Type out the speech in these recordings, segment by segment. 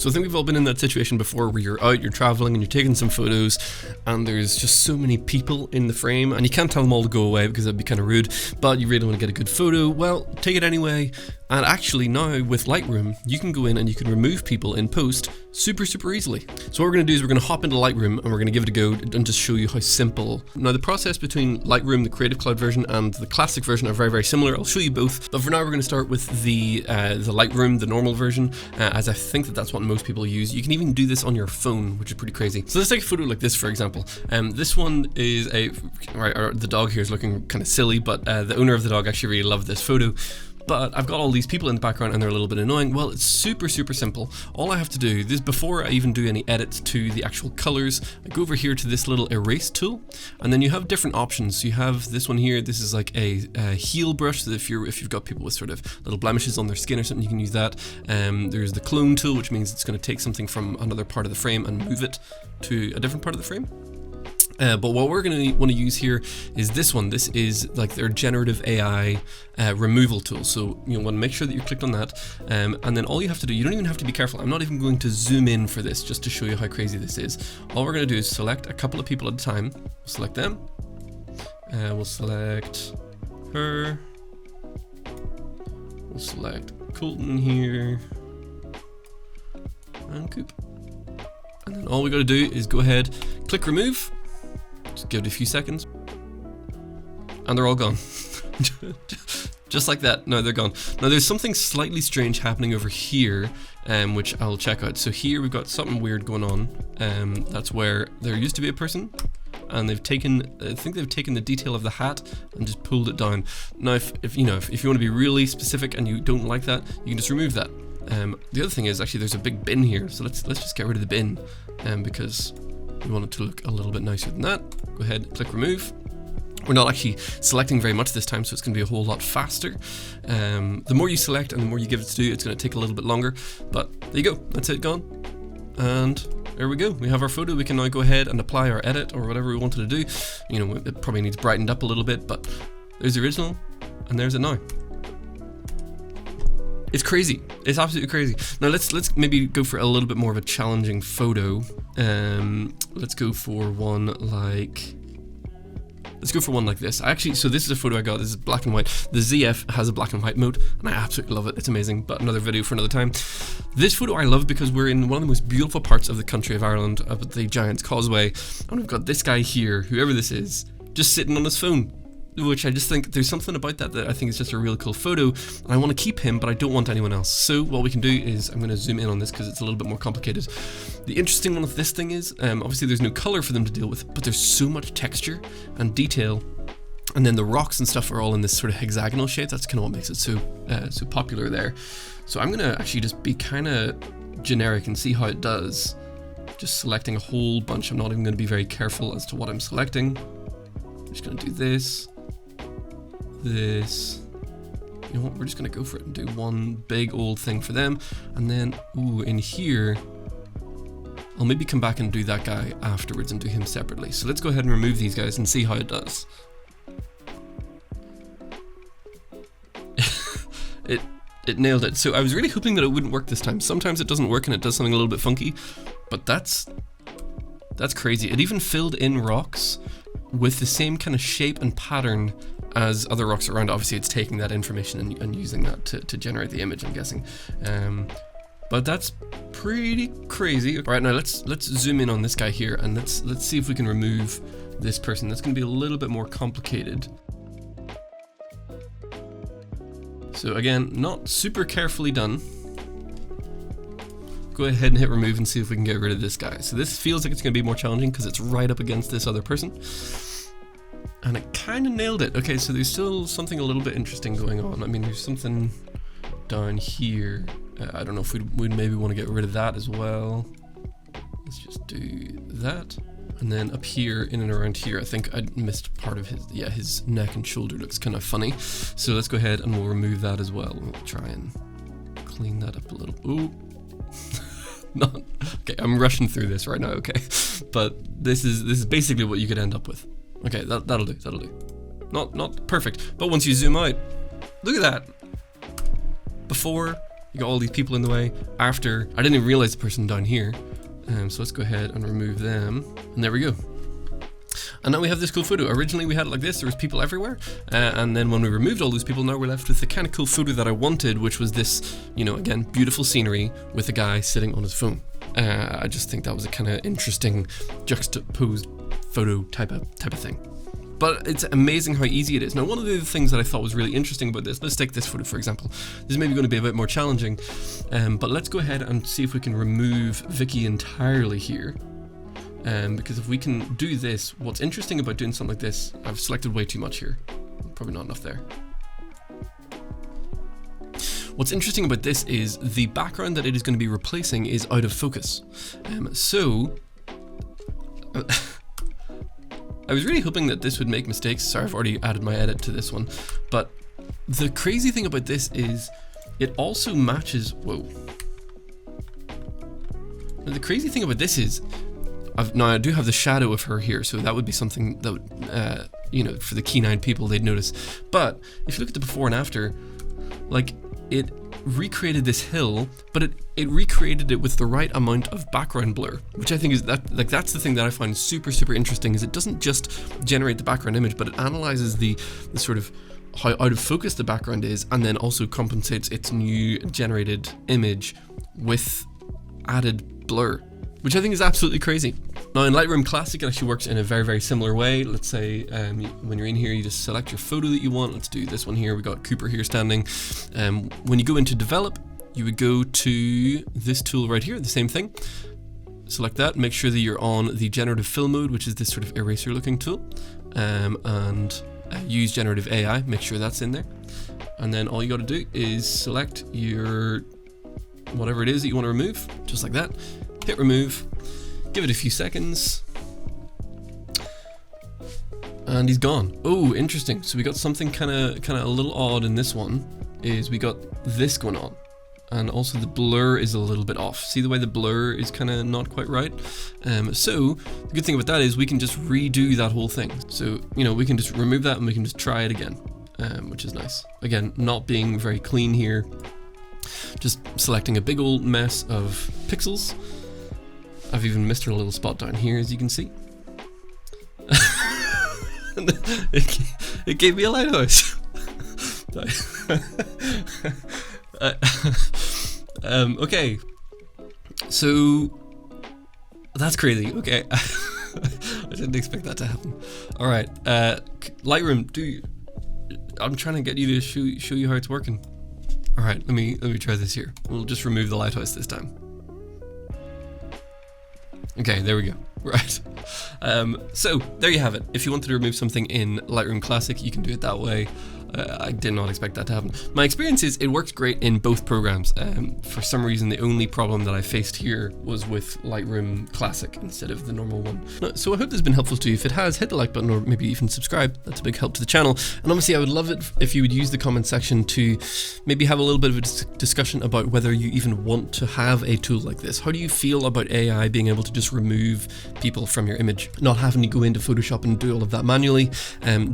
So I think we've all been in that situation before where you're out, you're traveling and you're taking some photos and there's just so many people in the frame and you can't tell them all to go away because that'd be kind of rude, but you really want to get a good photo. Well, take it anyway. And actually now with Lightroom, you can go in and you can remove people in post super easily. So what we're going to do is we're going to hop into Lightroom and we're going to give it a go and just show you how simple. Now the process between Lightroom, the Creative Cloud version, and the Classic version are very similar. I'll show you both, but for now we're going to start with the Lightroom, the normal version, as I think that's what most people use. You can even do this on your phone, which is pretty crazy. So let's take a photo like this, for example. This one is the dog here is looking kind of silly, but the owner of the dog actually really loved this photo. But I've got all these people in the background and they're a little bit annoying. Well, it's super simple. All I have to do, this before I even do any edits to the actual colors, I go over here to this little erase tool, and then you have different options. So you have this one here, this is like a heal brush, so if you've got people with sort of little blemishes on their skin or something, you can use that. There's the clone tool, which means it's going to take something from another part of the frame and move it to a different part of the frame. But what we're going to want to use here is this one. This is like their generative AI removal tool. So you want to make sure that you're clicked on that. And then all you have to do, you don't even have to be careful. I'm not even going to zoom in for this just to show you how crazy this is. All we're going to do is select a couple of people at a time. We'll select them. We'll select her. We'll select Colton here. And Coop. And then all we got to do is go ahead, click remove. Just give it a few seconds and they're all gone. Just like that. No, they're gone. Now there's something slightly strange happening over here, which I'll check out. So here we've got something weird going on. That's where there used to be a person and they've taken, I think they've taken the detail of the hat and just pulled it down. Now if you want to be really specific and you don't like that, you can just remove that. The other thing is actually there's a big bin here, so let's just get rid of the bin because we want it to look a little bit nicer than that. Go ahead, click remove. We're not actually selecting very much this time, so it's going to be a whole lot faster. The more you select and the more you give it to do, it's going to take a little bit longer, but there you go, that's it, gone. And there we go, we have our photo. We can now go ahead and apply our edit or whatever we wanted to do. You know, it probably needs brightened up a little bit, but there's the original and there's it now. It's crazy. It's absolutely crazy. Now let's maybe go for a little bit more of a challenging photo. Let's go for one like this. So this is a photo I got. This is black and white. The ZF has a black and white mode, and I absolutely love it. It's amazing. But another video for another time. This photo I love because we're in one of the most beautiful parts of the country of Ireland, up at the Giant's Causeway, and we've got this guy here, whoever this is, just sitting on his phone. Which I just think there's something about that I think is just a really cool photo, and I want to keep him, but I don't want anyone else. So what we can do is, I'm going to zoom in on this because it's a little bit more complicated. The interesting one with this thing is, obviously there's no color for them to deal with, but there's so much texture and detail, and then the rocks and stuff are all in this sort of hexagonal shape. That's kind of what makes it so popular there. So I'm going to actually just be kind of generic and see how it does. Just selecting a whole bunch. I'm not even going to be very careful as to what I'm selecting. I'm just going to do this. This, you know what, we're just gonna go for it and do one big old thing for them, and then in here I'll maybe come back and do that guy afterwards and do him separately. So let's go ahead and remove these guys and see how it does. It nailed it. So I was really hoping that it wouldn't work this time. Sometimes it doesn't work and it does something a little bit funky, but that's crazy. It even filled in rocks with the same kind of shape and pattern as other rocks around. Obviously it's taking that information and using that to generate the image, I'm guessing. But that's pretty crazy. All right, now let's zoom in on this guy here and let's see if we can remove this person. That's going to be a little bit more complicated. So again, not super carefully done. Go ahead and hit remove and see if we can get rid of this guy. So this feels like it's going to be more challenging because it's right up against this other person. And it kind of nailed it. Okay, so there's still something a little bit interesting going on. I mean, there's something down here. I don't know if we'd maybe want to get rid of that as well. Let's just do that. And then up here, in and around here, I think I missed part of his neck and shoulder looks kind of funny. So let's go ahead and we'll remove that as well. We'll try and clean that up a little. Ooh. Okay, I'm rushing through this right now, okay? But this is basically what you could end up with. Okay, that'll do. Not perfect, but once you zoom out, look at that. Before You got all these people in the way. After, I didn't even realize the person down here. So let's go ahead and remove them. And there we go. And now we have this cool photo. Originally we had it like this, there was people everywhere. And then when we removed all those people, now we're left with the kind of cool photo that I wanted, which was this, you know, again, beautiful scenery with a guy sitting on his phone. I just think that was a kind of interesting juxtaposed photo type of thing. But it's amazing how easy it is. Now, one of the other things that I thought was really interesting about this, let's take this photo for example. This is maybe going to be a bit more challenging, but let's go ahead and see if we can remove Vicky entirely here. Because if we can do this, what's interesting about doing something like this, I've selected way too much here. Probably not enough there. What's interesting about this is the background that it is going to be replacing is out of focus. I was really hoping that this would make mistakes. Sorry, I've already added my edit to this one. But the crazy thing about this is it also matches, whoa. Now, the crazy thing about this is, now I do have the shadow of her here, so that would be something that would, you know, for the keen-eyed people, they'd notice. But if you look at the before and after, like, it recreated this hill, but it recreated it with the right amount of background blur, which I think is that's the thing that I find super interesting, is it doesn't just generate the background image, but it analyzes the sort of how out of focus the background is, and then also compensates its new generated image with added blur, which I think is absolutely crazy. Now in Lightroom Classic, it actually works in a very similar way. Let's say when you're in here, you just select your photo that you want. Let's do this one here. We got Cooper here standing. When you go into develop, you would go to this tool right here, the same thing. Select that, make sure that you're on the generative fill mode, which is this sort of eraser looking tool, and use generative AI, make sure that's in there. And then all you got to do is select your whatever it is that you want to remove, just like that. Hit remove, give it a few seconds, and he's gone. Oh, interesting. So we got something kind of a little odd in this one, is we got this going on, and also the blur is a little bit off. See the way the blur is kind of not quite right? So the good thing about that is we can just redo that whole thing. So, you know, we can just remove that and we can just try it again, which is nice. Again, not being very clean here, just selecting a big old mess of pixels. I've even missed a little spot down here, as you can see. It gave me a lighthouse. Okay, so that's crazy. Okay, I didn't expect that to happen. All right, Lightroom, I'm trying to get you to show you how it's working. All right, let me try this here. We'll just remove the lighthouse this time. Okay, there we go. Right. So there you have it. If you wanted to remove something in Lightroom Classic, you can do it that way. I did not expect that to happen. My experience is it works great in both programs. For some reason, the only problem that I faced here was with Lightroom Classic instead of the normal one. So I hope this has been helpful to you. If it has, hit the like button or maybe even subscribe. That's a big help to the channel. And obviously, I would love it if you would use the comment section to maybe have a little bit of a discussion about whether you even want to have a tool like this. How do you feel about AI being able to just remove people from your image, not having to go into Photoshop and do all of that manually?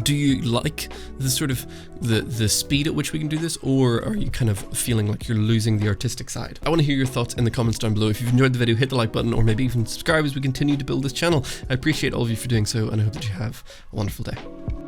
Do you like the sort of the speed at which we can do this, or are you kind of feeling like you're losing the artistic side? I want to hear your thoughts in the comments down below. If you've enjoyed the video, hit the like button or maybe even subscribe as we continue to build this channel. I appreciate all of you for doing so, and I hope that you have a wonderful day.